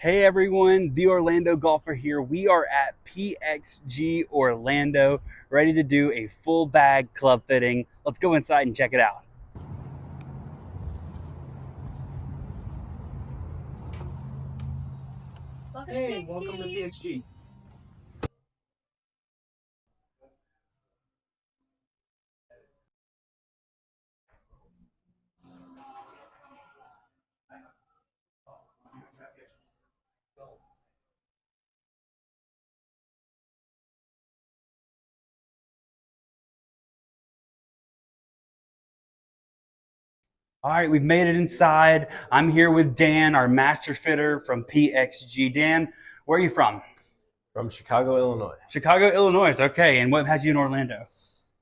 Hey everyone, the Orlando golfer here. We are at PXG Orlando, ready to do a full bag club fitting. Let's go inside and check it out. Hey, welcome to PXG. All right, we've made it inside. I'm here with Dan, our master fitter from PXG. Dan, where are you from? From Chicago, Illinois. Chicago, Illinois. Okay, and what has you in Orlando?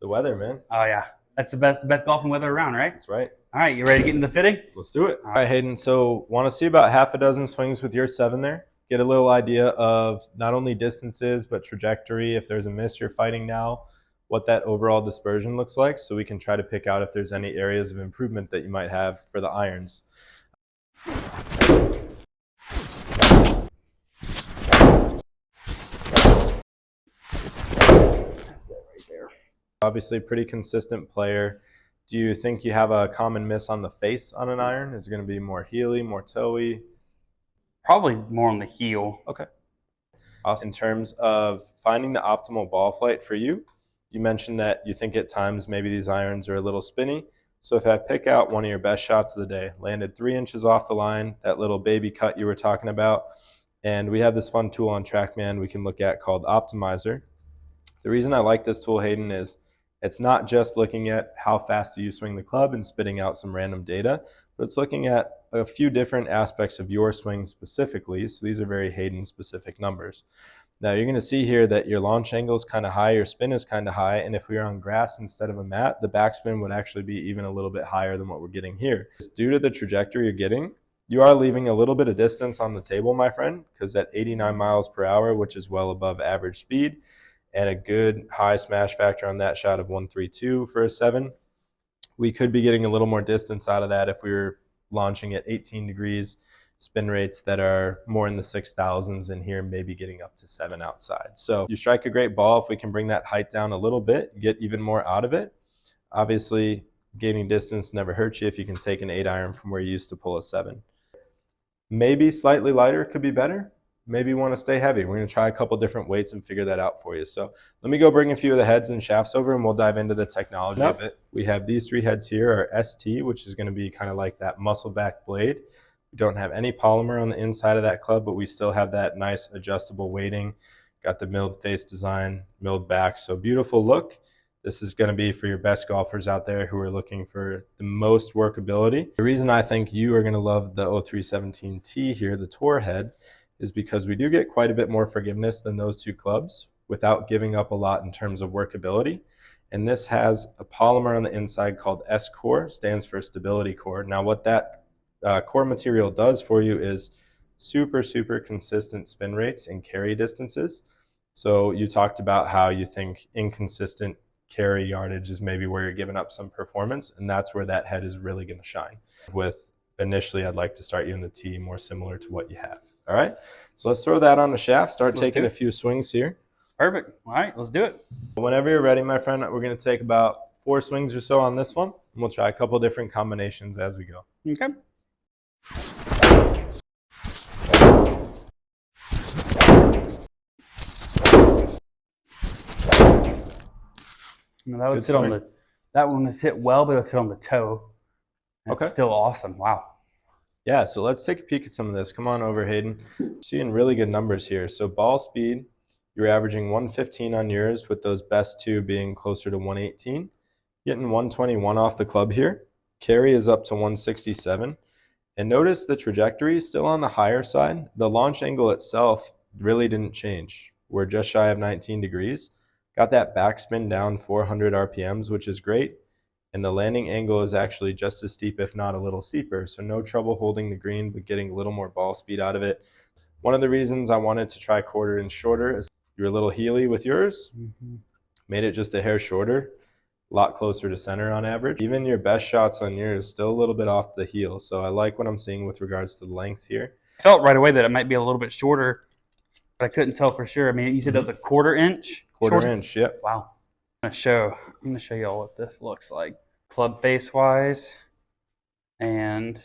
The weather, man. Oh yeah, that's the best golfing weather around, right? That's right. All right, you ready to get into the fitting? Let's do it. All right, Hayden. So want to see about half a dozen swings with your 7 there. Get a little idea of not only distances, but trajectory. If there's a miss you're fighting now, what that overall dispersion looks like, so we can try to pick out if there's any areas of improvement that you might have for the irons. Obviously, pretty consistent player. Do you think you have a common miss on the face on an iron? Is it going to be more heely, more toey? Probably more on the heel. Okay. Awesome. In terms of finding the optimal ball flight for you, you mentioned that you think at times maybe these irons are a little spinny. So if I pick out one of your best shots of the day, landed 3 inches off the line, that little baby cut you were talking about, and we have this fun tool on TrackMan we can look at called Optimizer. The reason I like this tool, Hayden, is it's not just looking at how fast do you swing the club and spitting out some random data, but it's looking at a few different aspects of your swing specifically. So these are very Hayden specific numbers. Now you're going to see here that your launch angle is kind of high, your spin is kind of high, and if we were on grass instead of a mat, the backspin would actually be even a little bit higher than what we're getting here. Due to the trajectory you're getting, you are leaving a little bit of distance on the table, my friend, because at 89 miles per hour, which is well above average speed, and a good high smash factor on that shot of 132 for a 7, we could be getting a little more distance out of that if we were launching at 18 degrees, spin rates that are more in the 6,000s, and here maybe getting up to 7 outside. So you strike a great ball. If we can bring that height down a little bit, get even more out of it. Obviously, gaining distance never hurts you if you can take an 8 iron from where you used to pull a 7. Maybe slightly lighter could be better. Maybe you want to stay heavy. We're going to try a couple different weights and figure that out for you. So let me go bring a few of the heads and shafts over, and we'll dive into the technology of it. We have these 3 heads here, our ST, which is going to be kind of like that muscle back blade. We don't have any polymer on the inside of that club, but we still have that nice adjustable weighting. Got the milled face design, milled back, so beautiful look. This is going to be for your best golfers out there who are looking for the most workability. The reason I think you are going to love the 0317T here, the tour head, is because we do get quite a bit more forgiveness than those 2 clubs without giving up a lot in terms of workability. And this has a polymer on the inside called S-Core, stands for stability core. Now what that core material does for you is super consistent spin rates and carry distances. So you talked about how you think inconsistent carry yardage is maybe where you're giving up some performance, and that's where that head is really going to shine. With initially, I'd like to start you in the tee more similar to what you have. All right, so let's throw that on the shaft, start taking a few swings here. Perfect. All right, let's do it. Whenever you're ready, my friend, we're going to take about 4 swings or so on this one, and we'll try a couple different combinations as we go. Okay. No, that was hit on the. That one was hit well, but it was hit on the toe. That's okay. Still awesome. Wow. Yeah, so let's take a peek at some of this. Come on over, Hayden. Seeing really good numbers here. So ball speed, you're averaging 115 on yours, with those best 2 being closer to 118. Getting 121 off the club here. Carry is up to 167. And notice the trajectory is still on the higher side. The launch angle itself really didn't change. We're just shy of 19 degrees. Got that backspin down 400 RPMs, which is great. And the landing angle is actually just as steep, if not a little steeper. So no trouble holding the green, but getting a little more ball speed out of it. One of the reasons I wanted to try 1/4 inch shorter is you're a little heely with yours. Made it just a hair shorter, a lot closer to center on average. Even your best shots on yours still a little bit off the heel. So I like what I'm seeing with regards to the length here. I felt right away that it might be a little bit shorter, but I couldn't tell for sure. I mean, you said that was a 1/4 inch? Quarter inch, yep. Wow. I'm gonna show y'all what this looks like. Club face wise and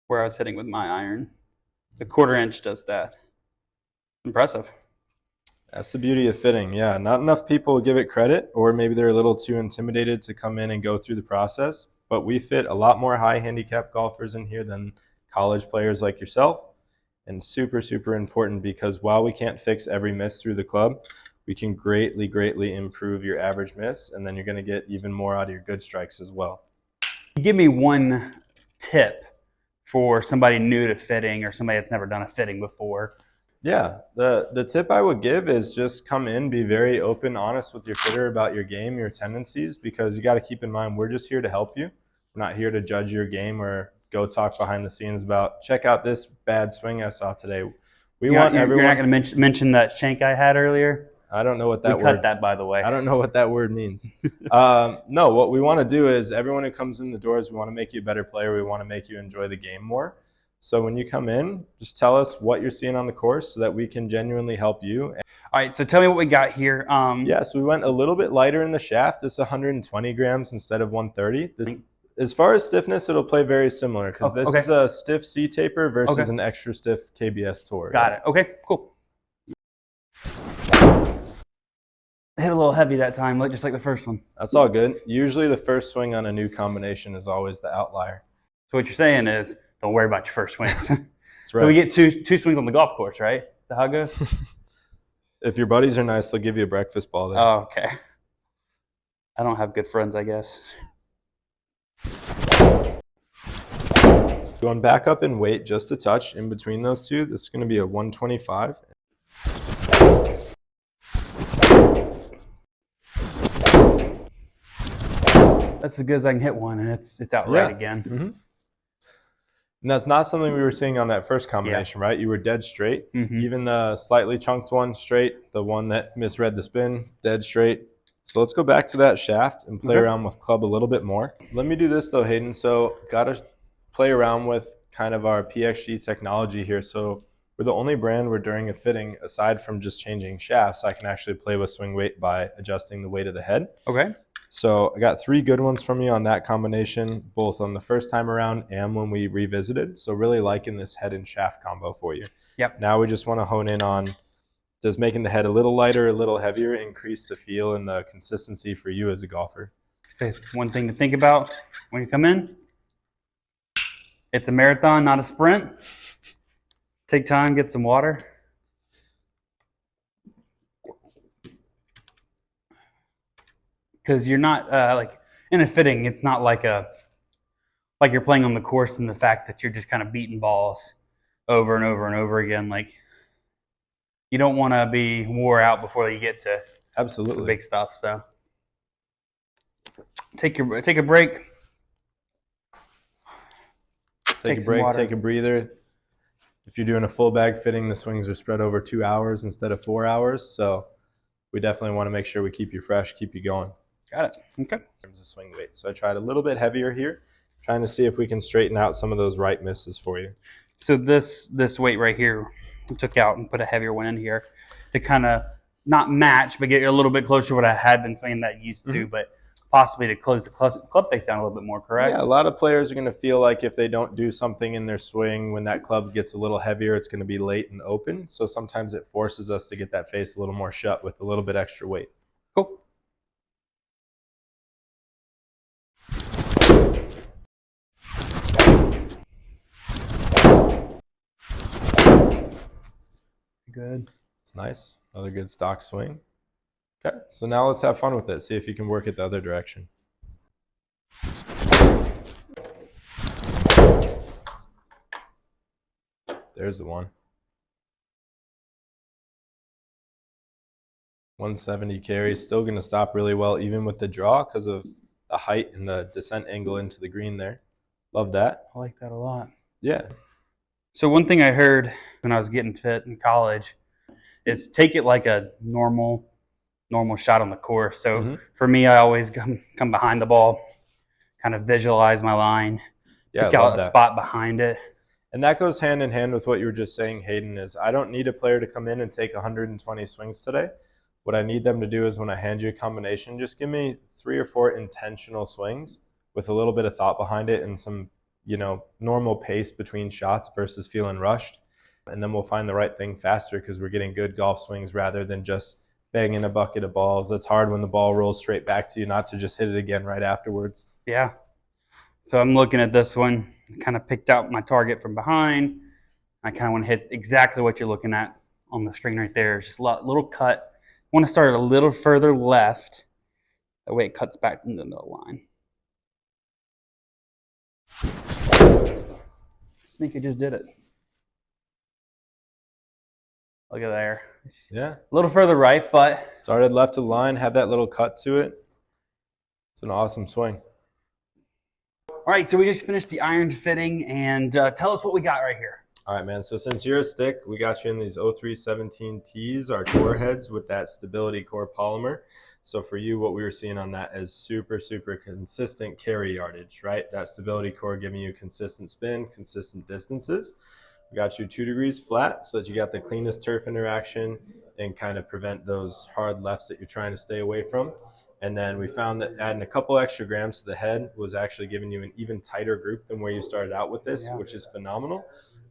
where I was hitting with my iron. The 1/4 inch does that. Impressive. That's the beauty of fitting. Yeah, not enough people give it credit, or maybe they're a little too intimidated to come in and go through the process. But we fit a lot more high handicap golfers in here than college players like yourself. And super, super important, because while we can't fix every miss through the club, we can greatly, greatly improve your average miss, and then you're going to get even more out of your good strikes as well. Give me one tip for somebody new to fitting or somebody that's never done a fitting before. Yeah, the tip I would give is just come in, be very open, honest with your fitter about your game, your tendencies, because you got to keep in mind we're just here to help you. We're not here to judge your game or go talk behind the scenes about, check out this bad swing I saw today. You're not going to mention that shank I had earlier? I don't know what that word. We cut that, by the way. I don't know what that word means. No, what we want to do is everyone who comes in the doors, we want to make you a better player. We want to make you enjoy the game more. So when you come in, just tell us what you're seeing on the course so that we can genuinely help you. All right, so tell me what we got here. Yeah, so we went a little bit lighter in the shaft. This is 120 grams instead of 130. As far as stiffness, it'll play very similar, because this is a stiff C taper versus an extra stiff KBS Tour. Got it. Okay, cool. Hit a little heavy that time, just like the first one. That's all good. Usually the first swing on a new combination is always the outlier. So what you're saying is, don't worry about your first swings. That's right. So we get two swings on the golf course, right? Is that how it goes? If your buddies are nice, they'll give you a breakfast ball there. Oh, okay. I don't have good friends, I guess. Going back up in weight just a touch in between those two, this is going to be a 125. That's as good as I can hit one, and it's out right again. Mm-hmm. And that's not something we were seeing on that first combination, right? You were dead straight. Mm-hmm. Even the slightly chunked one, straight. The one that misread the spin, dead straight. So let's go back to that shaft and play around with club a little bit more. Let me do this though, Hayden. So got to play around with kind of our PXG technology here. So we're the only brand where during a fitting, aside from just changing shafts, I can actually play with swing weight by adjusting the weight of the head. Okay. So I got 3 good ones from you on that combination, both on the first time around and when we revisited. So really liking this head and shaft combo for you. Yep. Now we just want to hone in on, does making the head a little lighter, a little heavier increase the feel and the consistency for you as a golfer? Okay. One thing to think about when you come in, it's a marathon, not a sprint. Take time, get some water. Because you're not like in a fitting, it's not like you're playing on the course, and the fact that you're just kind of beating balls over and over and over again. Like, you don't want to be wore out before you get to the big stuff. So take a break. Take a break, take a breather. If you're doing a full bag fitting, the swings are spread over 2 hours instead of 4 hours. So we definitely want to make sure we keep you fresh, keep you going. Got it. Okay. In terms of swing weight. So I tried a little bit heavier here, trying to see if we can straighten out some of those right misses for you. So this weight right here, we took out and put a heavier one in here to kind of not match, but get a little bit closer to what I had been swinging that used to, but possibly to close the club face down a little bit more, correct? Yeah, a lot of players are going to feel like if they don't do something in their swing, when that club gets a little heavier, it's going to be late and open. So sometimes it forces us to get that face a little more shut with a little bit extra weight. Cool. Good. It's nice. Another good stock swing. Okay, so now let's have fun with it. See if you can work it the other direction. There's the one. 170 carry. Still going to stop really well even with the draw because of the height and the descent angle into the green there. Love that. I like that a lot. Yeah. So one thing I heard when I was getting fit in college is take it like a normal shot on the course. So for me, I always come behind the ball, kind of visualize my line, pick out a spot behind it. And that goes hand in hand with what you were just saying, Hayden, is I don't need a player to come in and take 120 swings today. What I need them to do is when I hand you a combination, just give me 3 or 4 intentional swings with a little bit of thought behind it and some, normal pace between shots versus feeling rushed. And then we'll find the right thing faster because we're getting good golf swings rather than just banging a bucket of balls. That's hard when the ball rolls straight back to you, not to just hit it again right afterwards. Yeah. So I'm looking at this one, kind of picked out my target from behind. I kind of want to hit exactly what you're looking at on the screen right there. Just a little cut. I want to start a little further left. That way it cuts back into the line. I think I just did it. Look at there. Yeah. A little further right, but Started left of the line, had that little cut to it. It's an awesome swing. all right, so we just finished the iron fitting, and tell us what we got right here. All right, man. So since you're a stick, we got you in these 0317 Ts, our core heads with that stability core polymer. So for you, what we were seeing on that is super, super consistent carry yardage, right? That stability core giving you consistent spin, consistent distances. We got you 2 degrees flat so that you got the cleanest turf interaction and kind of prevent those hard lefts that you're trying to stay away from. And then we found that adding a couple extra grams to the head was actually giving you an even tighter group than where you started out with this, which is phenomenal.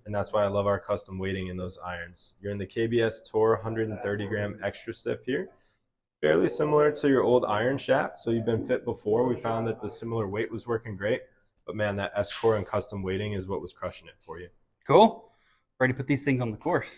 And that's why I love our custom weighting in those irons. You're in the KBS Tour 130 gram extra stiff here. Fairly similar to your old iron shaft. So you've been fit before. We found that the similar weight was working great. But man, that S-Core and custom weighting is what was crushing it for you. Cool. Ready to put these things on the course.